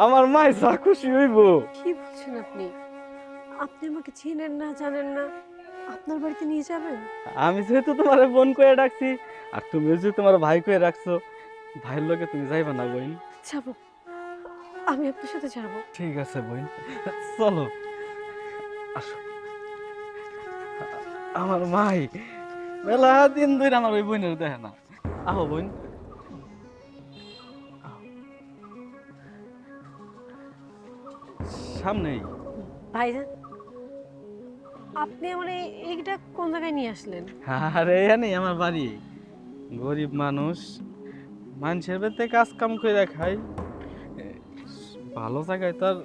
আমার মায় যা খুশি হইব। কি বলছেন আপনি? আপনি আমাকে চিনেন না, জানেন না, আপনার বাড়িতে নিয়ে যাবেন? আমি যেহেতু তোমার বোন করে ডাকছি, আর তুমি যেহেতু তোমার ভাই করে রাখছো, ভাইয়ের লোকে তুমি যাইবা না বোন? যাবো, আমি আপনার সাথে যাবো। ঠিক আছে বোন, চলো আসো। আমার মাই মেলা দিন ধরে আমার ওই বোনের দেখে না। আহো বোন। সামনেই। ভাইজান, আপনি আমার এইটা কোন জায়গায় নিয়ে আসলেন? আরে নেই আমার বাড়ি। গরিব মানুষ, মানুষের বাড়িতে কাজ কাম করে খাই, ভালো জায়গায় তার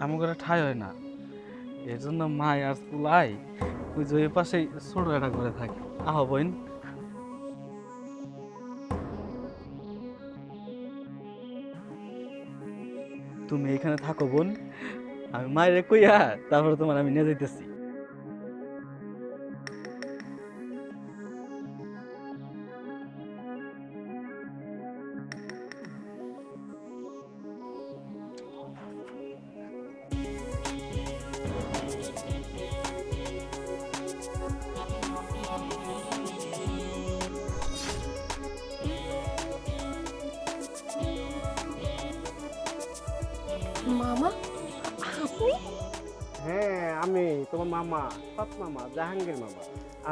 আমার ঠাই হয় না। এর জন্য মাই আর চুলাই ওই যে পাশে ছোট একটা করে থাকে। আহো বোন। তুমি এখানে থাকো বোন, আমি মায়ের কইয়া তারপরে তোমার আমি নিয়ে যাইতেছি। মামা, আপনি? হ্যাঁ, আমি তোমার মামা, সৎ মামা, জাহাঙ্গীর মামা।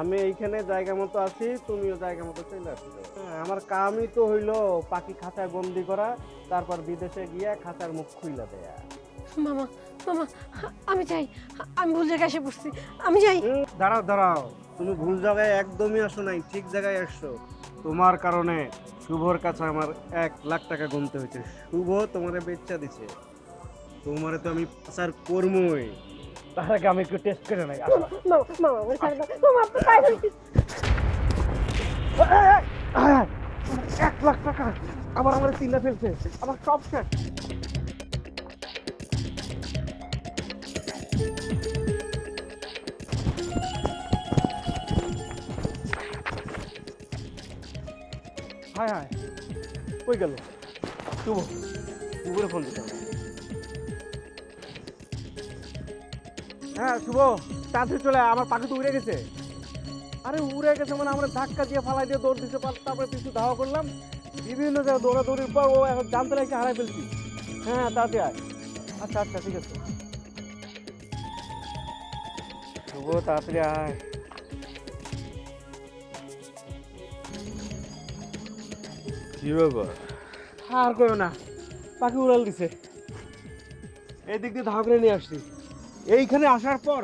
আমি এইখানে জায়গা মতো আছি, তুমিও জায়গা মতো চলে আসছো। হ্যাঁ, আমার কামই তো হইলো পাখি খাঁচায় বন্দি করা, তারপর বিদেশে গিয়া খাঁচার মুখ খুইলা দেয়া। মামা, মামা, আমি যাই। আমি ভুল জায়গায় এসে পড়ছি, আমি যাই। দাঁড়াও দাঁড়াও, তুমি ভুল জায়গায় একদমই আসো নাই, ঠিক জায়গায় আসছো। তোমার কারণে শুভর কাছে আমার 1,00,000 টাকা গুনতে হয়েছে। শুভ তোমারে বেচা দিছে, তোমারে তো আমি পাচার করবই। তার আগে আমি একটু টেস্ট করে নাই। মামা, মামা, আমার ছাড় দাও। মামা, আপনি পায়ে ধরি। 1,00,000 টাকা আবার আমার চিল্লা ফেলছে, আমার সব শেষ। হায় হায়, কই গেল শুভ? শুভরে ফোন দিতে হবে। হ্যাঁ শুভ, তাড়াতাড়ি চলে আয়, আমার পাখি তো উড়ে গেছে। আরে উড়ে গেছে মানে আমরা ধাক্কা দিয়ে ফালাই দিয়ে দৌড় দিতে পার, তারপরে পিছু ধাওয়া করলাম, বিভিন্ন জায়গায় দৌড়াদৌড়ির পর ও এখন জানতে লাগছে হারাই ফেলছি। হ্যাঁ তাড়াতাড়ি আয়। আচ্ছা আচ্ছা ঠিক আছে শুভ, তাড়াতাড়ি আয়। কি ব্যাপার? আর কইও না, পাখি উড়াল দিছে। এই দিক দিয়ে ধাওয়া করে নিয়ে আসছি। এইখানে আসার পর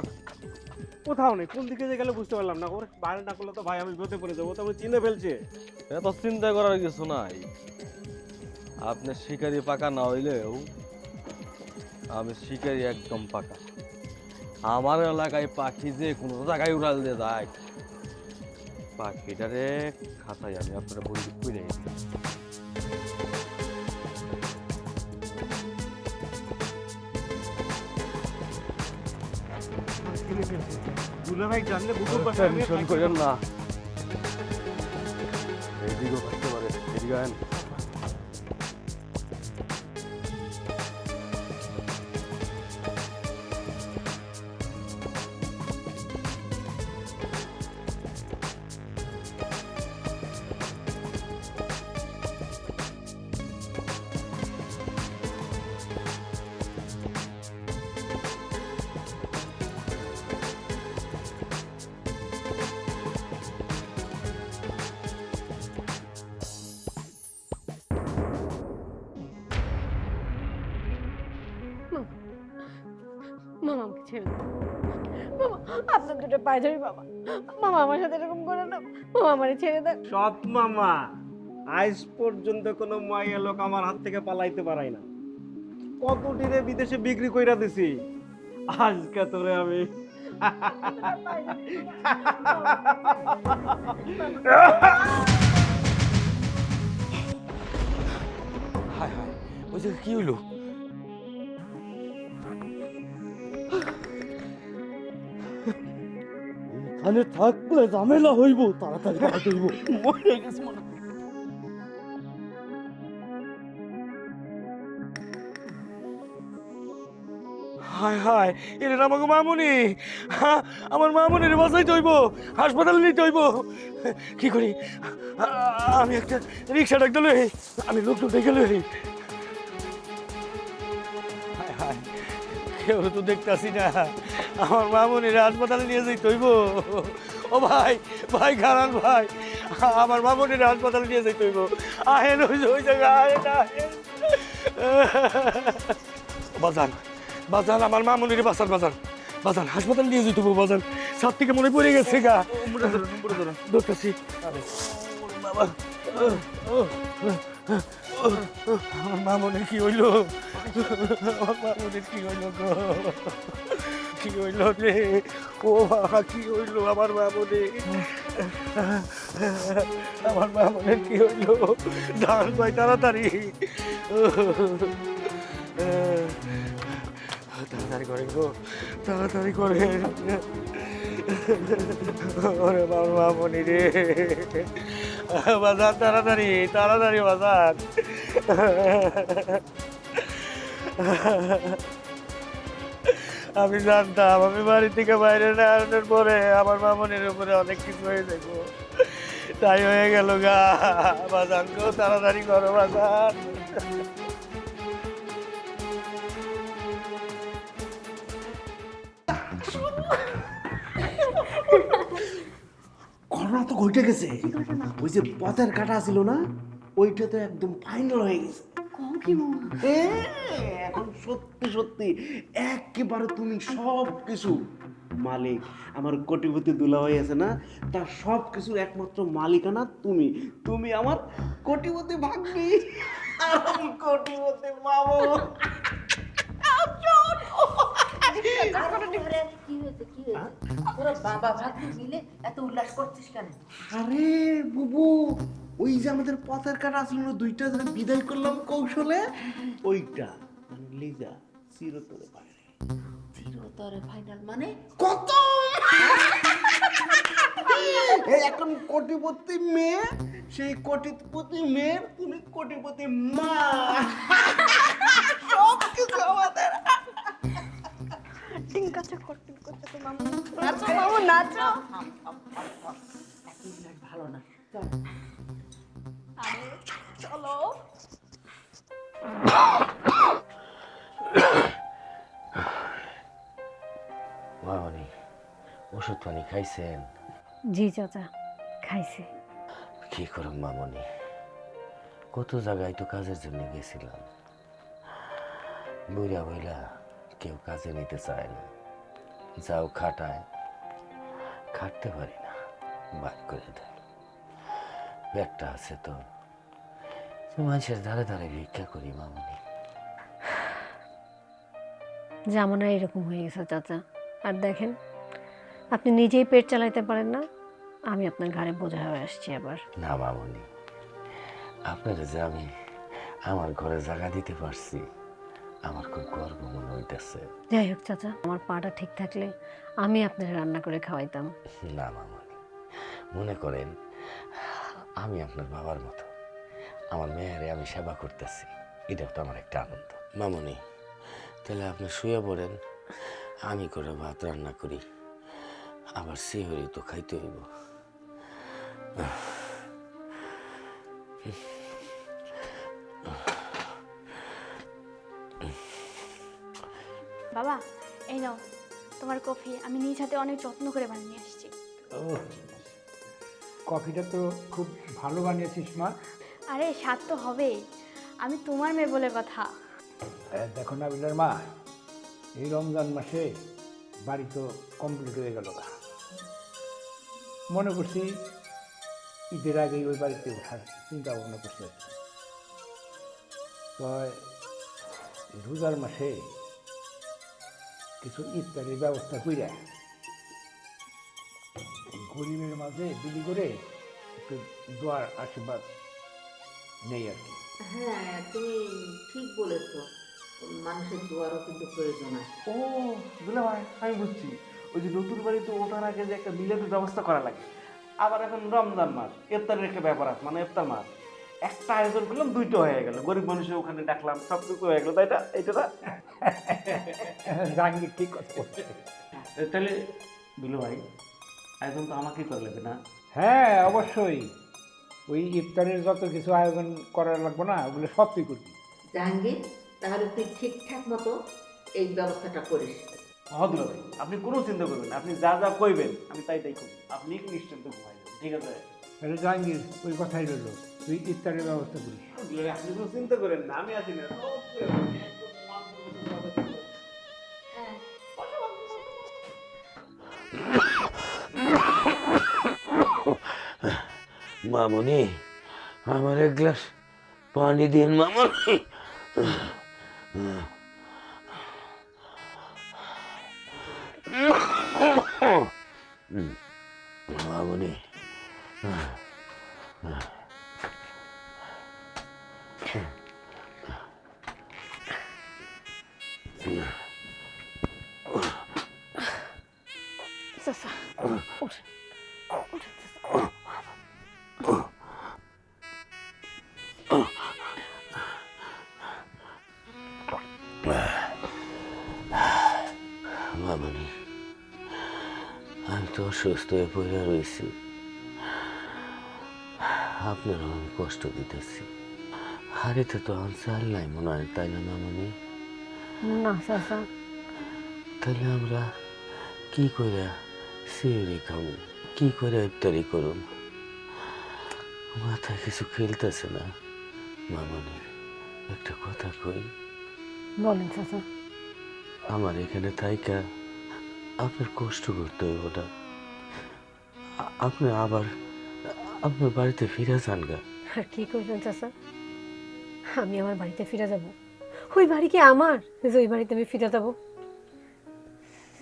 কোথাও নেই, কোন দিকে যে গেলে বুঝতে পারলাম না। ওরে বাইরে না করলে তো ভাই আমি বিপদে পড়ে যাবো, তো আমি চিনে ফেলছে। এত চিন্তা করার কিছু নাই। আপনি শিকারি পাকা না হইলেও আমি শিকারি একদম পাকা। আমার এলাকায় পাখি যে কোনো জায়গায় উড়াল দিয়ে যায়, পাখিটারে খাতায় আমি আপনারা বন্দি করে দিই। দুলা ভাই জানলে বুকুর পাশে টেনশন করেন না, এদিকেও থাকতে পারে। এদিকে আইন। মামা, আমাকে ছেড়ে দাও। মামা, আপনার দুটো পায়ে ধরি বাবা। মামা, আমার সাথে এরকম করে না। মামা, আমারে ছেড়ে দেন। সৎ মামা, আজ পর্যন্ত কোনো মাইয়া লোক আমার হাত থেকে পালাইতে পারাই না। কতটিরে বিদেশে বিক্রি কইরা দিছি, আজকে তোরে আমি হায় হায়, ওই যে কি হইলো? এখানে থাকলে ঝামেলা হইব, তাড়াতাড়ি হইব। মরে গেছে মনে হয়। হায় হায়, এটা আমাকে মামুনি। হ্যাঁ, আমার মামুনির বাসাইতে হইব, হাসপাতালে নিতে হইব। কি করি? আমি একটা রিক্সা ডাকতে লই, আমি লোক দেখে লই। হায় হায়, কেউ তো দেখতাছি না। আমার মামুনির হাসপাতালে নিয়ে যাইতে হইব। ও ভাই, ভাই খারান ভাই, আমার মামুনির হাসপাতালে নিয়ে যাইতে হইব। আহেন ওই জায়গা, আহেন আহেন। বাজান, বাজান, আমার মামুনির বাসার বাজান, বাজান হাসপাতাল নিয়ে যেতে বাজান। সাত থেকে মনে পড়ে গেছে গা। ধরতেছি বাবা। আমার মামুনির কি হইল? আমার মামুনির কি হইল গো? কি হইল রে? ও বাবা, কি হইল আমার মামুনি? আমার মামুনির কি হইল? দাঁড় ভাই, তাড়াতাড়ি তাড়াতাড়ি করেন গো, তাড়াতাড়ি করেন। ওরে বাবা, মামনি রে, বাজার তাড়াতাড়ি, তাড়াতাড়ি বাজার। আমি জানতাম আমি বাড়ি থেকে বাইরে না আসার পরে আমার মামনির উপরে অনেক কিছু হয়ে যাবো, তাই হয়ে গেল গা। বাজার গো, তাড়াতাড়ি করো বাজার। ঘটনা তো ঘটে গেছে। ওই যে পথের কাটা ছিল না, ওইটা তো একদম ফাইনাল হয়ে গেছে। এখন সত্যি সত্যি একেবারে তুমি সব কিছু মালিক। আমার কোটিপতি দুলাভাই আছে না, তার সব কিছুর একমাত্র মালিকানা তুমি। তুমি আমার কোটিপতি ভাগ্নি, আর আমি কোটিপতি মামু। আরে বুবু, ওই যে আমাদের পথের কাটা ছিল না, দুইটা ধরে বিদায় করলাম কৌশলে, ওইটা মানে লিজা চিরতরে বাইরে। চিরতরে ফাইনাল মানে কত এই এখন কোটিপতি মেয়ে, সেই কোটিপতি মেয়ের তুমি কোটিপতি মা। সব কিছু আমাদের। টিঙ্কা চক্কর, টিঙ্কা চক্কর, মামু নাচো, মামু নাচো। ভালো না, চলো। মামনি, ওষুধ পানি খাইছেন? জি চাচা, খাইছে। কি করুন মামনি, কত জায়গায় তো কাজের জন্য গেছিলাম, বুড়া বইলা কেউ কাজে নিতে চায় না, যাও খাটায়, খাটতে পারি না, বাদ করে দেয়। ব্যাগটা আছে তো, মানুষের ধারে ধারে ভিক্ষা করি মামনি। জামানা এরকম হয়ে গেছে চাচা। আর দেখেন, আপনি নিজেই পেট চালাইতে পারেন না, আমি আপনার ঘাড়ে বোঝা হয়ে আসছি আবার। না মামনি, আপনারা যে আমি আমার ঘরে জায়গা দিতে পারছি, আমার খুব গর্ব মনে হইতেছে। যাই হোক চাচা, আমার পাটা ঠিক থাকলে আমি আপনার রান্না করে খাওয়াইতাম। না মামনি, মনে করেন আমি আপনার বাবার মতো, আমার মেয়েরে আমি সেবা করতেছি, এটাও তো আমার একটা আনন্দ। মামনি, তাহলে আপনি শুয়ে পড়েন, আমি করে ভাত রান্না করি, আবার সিহরি তো খাইতে হইব। বাবা, এই নাও তোমার কফি, আমি নিজ হাতে অনেক যত্ন করে বানিয়ে আসছি। কফিটা তো খুব ভালো বানিয়েছিস মা। আরে স্বাদ তো হবেই, আমি তোমার মেয়ে বলে কথা। দেখো না বিলার মা, এই রমজান মাসে বাড়ি তো কমপ্লিট হয়ে গেল না, মনে করছি ঈদের আগেই ওই বাড়িতে ওঠার চিন্তা ভাবনা করছি। তো রোজার মাসে কিছু ইফতারের ব্যবস্থা কইরা গরিবের মাঝে বিলি করে একটু দোয়ার আশীর্বাদ নেই আর কি। হ্যাঁ, তুমি ঠিক বলেছো, মানুষের দোয়ারও কিন্তু প্রয়োজন আছে। ও দুলা ভাই, আমি বুঝছি। ওই যে নতুন বাড়িতে ওঠার আগে যে একটা মিলাদের ব্যবস্থা করা লাগে, আবার এখন রমজান মাস, ইফতারের একটা ব্যাপার আছে, মানে ইফতার মাস। একটা আয়োজন করলাম, দুইটা হয়ে গেল, গরিব মানুষের ওখানে ডাকলাম, সব কিছু হয়ে গেল, তাই না? এইটা না? জাহাঙ্গীর ঠিক কথা বলছে। তাহলে দুলা ভাই, আয়োজন তো আমাকেই করে লাগবে না? হ্যাঁ অবশ্যই, ওই ইফতারের যত কিছু আয়োজন করা লাগবে না ওগুলো সব তুই করবি। জাহাঙ্গীর, তাহলে তুই ঠিকঠাক মতো এই ব্যবস্থাটা করিস। হ্যাঁ দুলা ভাই, আপনি কোনো চিন্তা করবেন না, আপনি যা যা কইবেন আমি তাই তাই করবো, আপনি একটু নিশ্চিন্তে ঘুমাই যাবেন, ঠিক আছে? তাহলে জাহাঙ্গীর ওই কথাই রইল, তুই ইফতারের ব্যবস্থা করিস। দুলা ভাই, আপনি কোনো চিন্তা করেন না, আমি আছি না। মামনি, আমার এক গ্লাস পানি দিন মামনি। মামনি, চাচা উঠ, উঠ মামনি, আমি তো অসুস্থ হয়ে পড়ে রয়েছি, আপনারও আমি কষ্ট দিতেছি। হারিতে তো আনসার নাই মনে হয়, তাই না মামনি? না চাচা, তাহলে আমরা কি করে সিঁড়ি খাবো, কি করে ইফতারি করুন? মাথায় কিছু খেলতেছে না মামনি। একটা কথা কই, বলেন চাচা। আমার এখানে থাইকা আপনার কষ্ট করতে হবে ওটা, আপনি আবার আপনার বাড়িতে ফিরে যান গা। আর কি করবেন চাচা, আমি আমার বাড়িতে ফিরে যাব? ওই বাড়ি কি আমার যে ওই বাড়িতে আমি ফিরে যাব?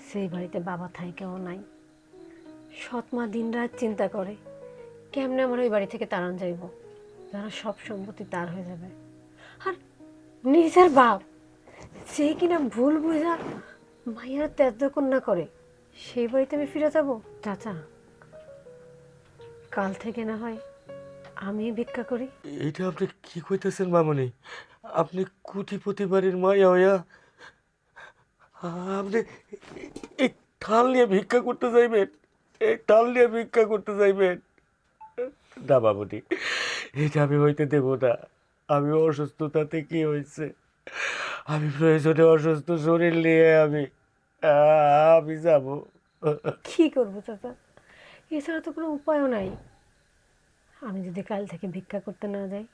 সেই বাড়িতে বাবা থাইকেও নাই। সৎ মা দিন রাত চিন্তা করে কেমনে আমার ওই বাড়ি থেকে তাড়ান যাইব, যেন সব সম্পত্তি তার হয়ে যাবে। আর নিজের বাপ সে কিনা ভুল বুঝা মায়ের ত্যায্য কন্যা করে, সেই বাড়িতে আমি ফিরে যাব? চাচা, কাল থেকে না হয় আমি ভিক্ষা করি। এটা আপনি কি কইতেছেন মামনি? আপনি কোটিপতি বাড়ির মায়া হইয়া আপনি এই ঠাল নিয়ে ভিক্ষা করতে যাইবেন? এই ঠাল নিয়ে ভিক্ষা করতে যাইবেন? না মামনি, এটা আমি হইতে দেব না। আমি অসুস্থতাতে কি হয়েছে, আমি প্রয়োজনে অসুস্থ শরীর নিয়ে আমি যাব। কি করবো চাচা, এছাড়া তো কোনো উপায়ও নাই। আমি যদি কাল থেকে ভিক্ষা করতে না যাই,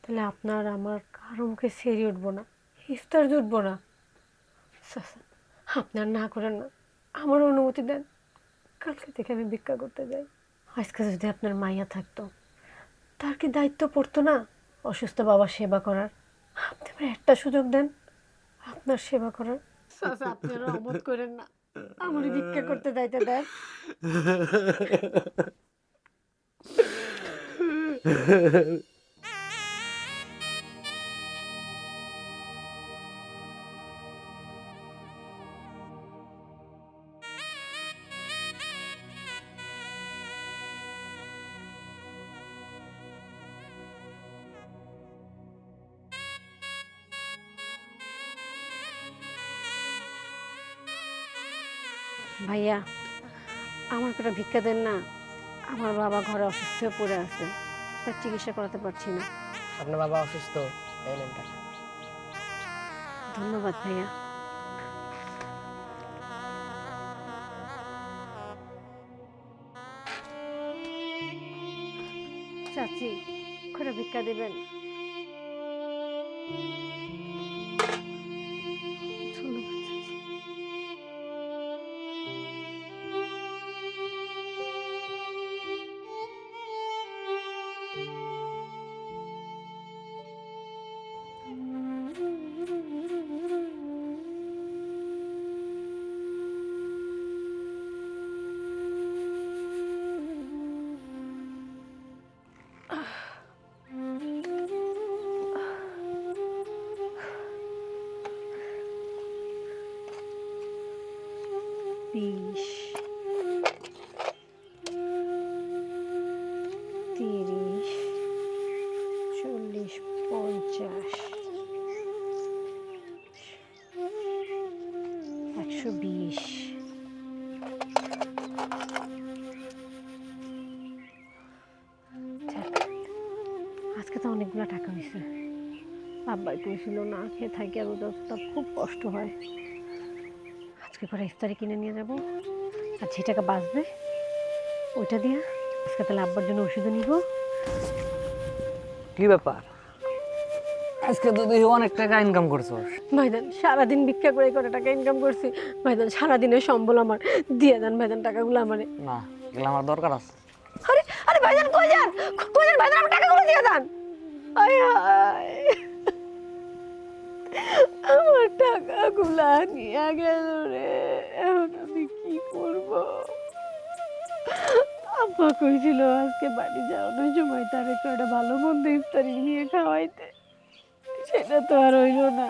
তাহলে আপনার আমার কারো মুখে সেরে উঠবো না, ইফতার জুটবো না। চাচা, আপনার না করেন না, আমার অনুমতি দেন, কালকে থেকে আমি ভিক্ষা করতে যাই। আজকে যদি আপনার মাইয়া থাকতো, তার কি দায়িত্ব পড়তো না অসুস্থ বাবার সেবা করার? আপনি আমার একটা সুযোগ দেন আপনার সেবা করার। চাচা, আপনারা অবোধ করেন না, আমার ভিক্ষা করতে যাইতে দেন। ভাইয়া, আমার একটা ভিক্ষা দেন না, আমার বাবা ঘরে অসুস্থ হয়ে পড়ে আছে, তার চিকিৎসা করাতে পারছি না। আপনার বাবা অসুস্থ, এই নেন টাকা। ধন্যবাদ ভাইয়া। চাচি, করে ভিক্ষা দেবেন? ধন্যবাদ চাচি। 20, 30, 40, 50, 120। আজকে তো অনেকগুলো টাকা হয়েছে। আব্বাই কইছিল না খেয়ে থাকি আর ওদের তো খুব কষ্ট হয়। আজকে করে ইফতারি কিনে নিয়ে যাব, আর যে টাকা বাঁচবে ওইটা দিয়ে আজকে তাহলে আব্বার জন্য ওষুধও নিব। কি ব্যাপার, আজকে তো দেখি অনেক টাকা ইনকাম করছোস। ভাইজান সারাদিন ভিক্ষা করে করে টাকা ইনকাম করছি ভাইজান, সারাদিনের সম্বল আমার দিয়ে দেন ভাইজান, টাকাগুলো আমারে। না, এগুলো আমার দরকার আছে। আরে আরে ভাইজান কই যান, কই যান ভাইজান, আমার টাকাগুলো দিয়ে দেন। আয় হায়, আমার টাকাগুলা নিয়ে গেল রে, এখন আমি কি করব? আব্বা কইছিল আজকে বাড়ি যাওয়ার সময় তার একটা ভালো মন্দ ইফতারি নিয়ে খাওয়াইতে, সেটা তো আর হইল না।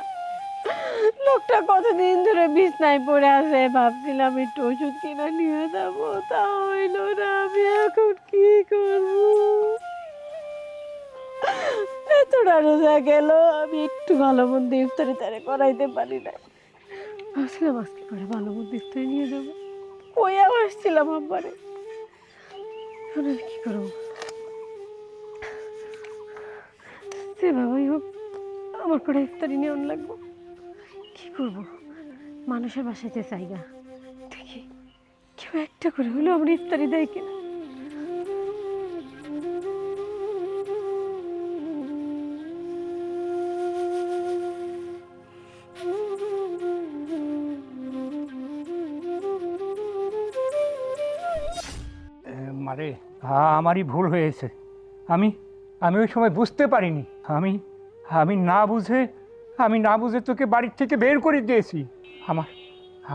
লোকটা কতদিন ধরে বিছনায় পড়ে আছে, ভাবছিলাম একটু ওষুধ কিনা নিয়ে যাবো, তা হইল না। আমি এখন কি করব? এতটা রোজা গেল, আমি একটু ভালো মন্দ ইফতারি তারে করাইতে পারি না। ভাবছিলাম আজকে করে ভালো মন্দ ইফতারি নিয়ে যাবো, কইয়া আসছিলাম আব্বারে। এখন আমি কি করবো? যেভাবেই হোক আমার করে ইফতারি নিয়ে লাগবো। কি করবো? মানুষের বাসাতে জায়গা দেখি কেউ একটা করে হলেও আমার ইফতারি দেয় কিনা। মারে, আমারই ভুল হয়েছে। আমি আমি ওই সময় বুঝতে পারিনি। আমি আমি না বুঝে তোকে বাড়ির থেকে বের করে দিয়েছি। আমার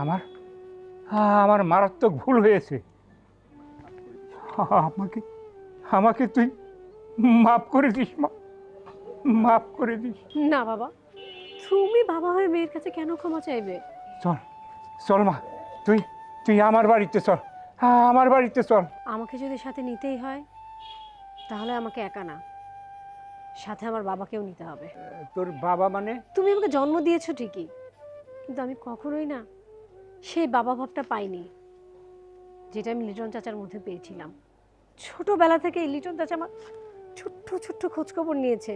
আমার আমার মারাত্মক ভুল হয়েছে। আমাকে আমাকে তুই মাফ করে দিস মা, মাফ করে দিস। না বাবা, তুমি বাবা হয়ে মেয়ের কাছে কেন ক্ষমা চাইবে? চল চল মা, তুই তুই আমার বাড়িতে চল, আমার বাড়িতে চল। আমাকে যদি সাথে নিতেই হয় তাহলে আমাকে একা না, সাথে আমার বাবাকেও নিতে হবে। তোর বাবা মানে? তুমি আমাকে জন্ম দিয়েছো ঠিকই, কিন্তু আমি কখনোই না সেই বাবা ভাবটা পাইনি যেটা আমি লিটন চাচার মধ্যে পেয়েছিলাম। ছোটবেলা থেকে লিটন চাচা আমার ছোট্ট ছোট্ট খোঁজখবর নিয়েছে,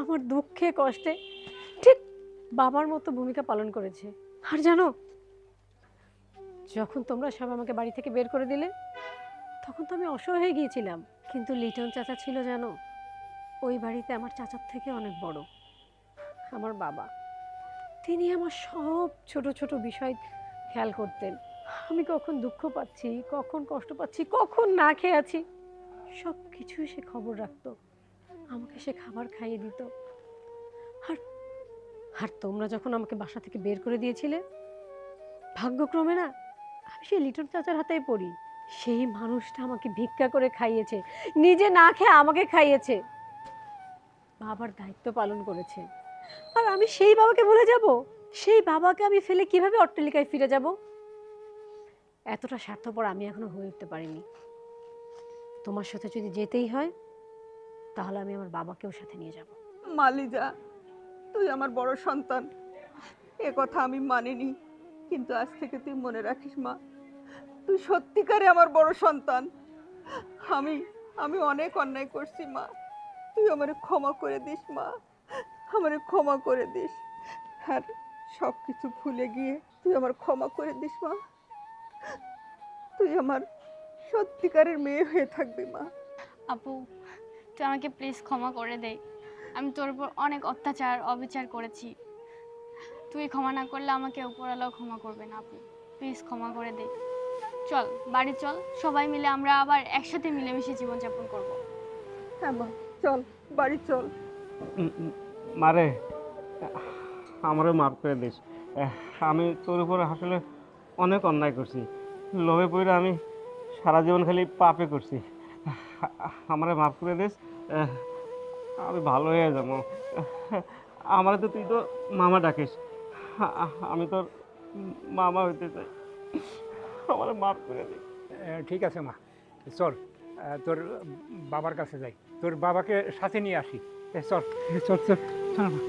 আমার দুঃখে কষ্টে ঠিক বাবার মতো ভূমিকা পালন করেছে। আর জানো, যখন তোমরা সব আমাকে বাড়ি থেকে বের করে দিলে তখন তো আমি অসহায় হয়ে গিয়েছিলাম, কিন্তু লিটন চাচা ছিল জানো ওই বাড়িতে আমার চাচার থেকে অনেক বড়। আমার বাবা, তিনি আমার সব ছোট ছোট বিষয় খেয়াল করতেন। আমি কখন দুঃখ পাচ্ছি, কখন কষ্ট পাচ্ছি, কখন না খেয়ে আছি, সব কিছুই সে খবর রাখতো, আমাকে সে খাবার খাইয়ে দিত। আর আর তোমরা যখন আমাকে বাসা থেকে বের করে দিয়েছিলে, ভাগ্যক্রমে না আমি সেই লিটন চাচার হাতেই পড়ি। সেই মানুষটা আমাকে ভিক্ষা করে খাইয়েছে, নিজে না খেয়ে আমাকে খাইয়েছে, বাবার দায়িত্ব পালন করেছে। আর আমি সেই বাবাকে ভুলে যাব? সেই বাবাকে আমি ফেলে কিভাবে অট্টালিকায় ফিরে যাব? এতটা স্বার্থপর আমি এখনো হয়ে উঠতে পারিনি। তোমার সাথে যদি যেতেই হয় তাহলে আমি আমার বাবাকেও সাথে নিয়ে যাব। মালিজা, তুই আমার বড় সন্তান, এ কথা আমি মানিনি, কিন্তু আজ থেকে তুই মনে রাখিস মা, তুই সত্যিকারে আমার বড় সন্তান। আমি আমি অনেক অন্যায় করছি মা, তুই আমারে ক্ষমা করে দিস মা, আমারে ক্ষমা করে দিস। আর সব কিছু ভুলে গিয়ে তুই আমার ক্ষমা করে দিস মা, তুই আমার সত্যিকারের মেয়ে হয়ে থাকবি মা। আপু, তুই আমাকে প্লিজ ক্ষমা করে দে। আমি তোর উপর অনেক অত্যাচার অবিচার করেছি, তুই ক্ষমা না করলে আমাকে উপরওয়ালাও ক্ষমা করবে না। আপু প্লিজ ক্ষমা করে দে। চল বাড়ি চল, সবাই মিলে আমরা আবার একসাথে মিলেমিশে জীবনযাপন করব। হ্যাঁ মা, চল বাড়ি চল। মারে, আমারও মাফ করে দিস। আমি তোর উপরে আসলে অনেক অন্যায় করছি, লোভে পড়ে আমি সারা জীবন খালি পাপে করছি। আমারে মাফ করে দিস, আমি ভালো হয়ে যাবো। আমারে তো তুই তো মামা ডাকিস, আমি তোর মামা হইতে চাই। আমার মাফ করে দিন। ঠিক আছে মা, চল তোর বাবার কাছে যাই, তোর বাবাকে সাথে নিয়ে আসি। চল চল চল চল মা।